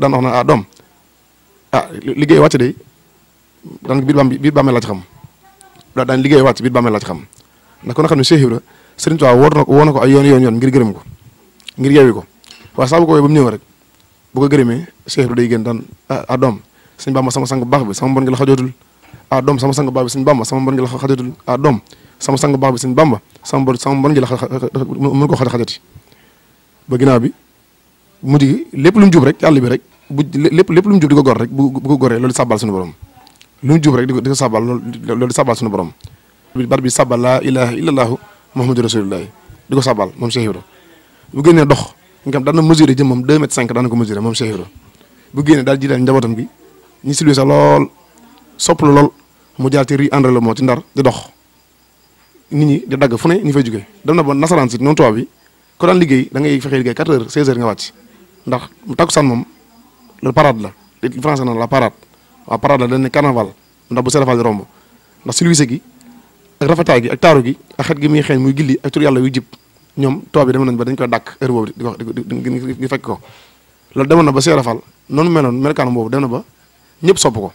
daan wax na ah doom liggéey wàcc de daan biir bàmmeel laa ci xam daan liggéey wàcc biir bàmmeel laa ci xam ndax kon nga xam ne Cheikh Ibra Sëriñ Tuubaa woo na ko ay yoon ngir gërëm ko ngir yeewi ko waaye saa bu ko wooyee ba mu ñëw rek bu ko gërëmee Cheikh Ibra day gën daan ah doom sëñ Bamba sama sang bu baax bi sama mbon gi la xajootul ah doom sama sang bu baax bi sëñ Bamba sama mbon gi la xajootul ah doom sama sang bu baax bi sëñ Bamba sama mbon gi la mën ko xajati ba ginnaaw bi mujj gi lépp lu mu jub rek yàlla bi rek bu lépp lu mu jub di ko gor rek bu ko goree loolu di sàbbal suñu borom lu mu jub rek di ko sàbbal loolu di sàbbal suñu borom bar bi sàbbal laa ilaha illallahu muhammadu rasulullah di ko sàbbal moom Cheikh Ibra bu génnee dox nga xam daan na mesurer jëmmam 2 mètres 5 daan na ko mesurer moom Cheikh Ibra bu génnee daal jiital njabootam gi ñi si luy sa lool sopp la lool mu jaar ci ri André Le moo ci Ndar di dox nit ñi di dagg fu ne ñu fay jógee dem na ba nasaraan si noonu tubaab bi ko daan liggéey da ngay fexee liggéey 4 heures 16 heures nga wàcc ndax takkusaan moom loolu parade la li français na la parade waaw parade la dañ ne carnaval ndax bu serafal di romb ndax silvissé gi ak rafetaay gi ak taaru gi ak xet gi muy xeeñ muy gilli ak tur yàlla yuy jib ñoom tubaab bi demoon nañ ba dañ koy dàkk heure boobu di fekk ko loolu demoon na ba serafal noonu meloon melkaanam boobu dem na ba ñëpp sopp ko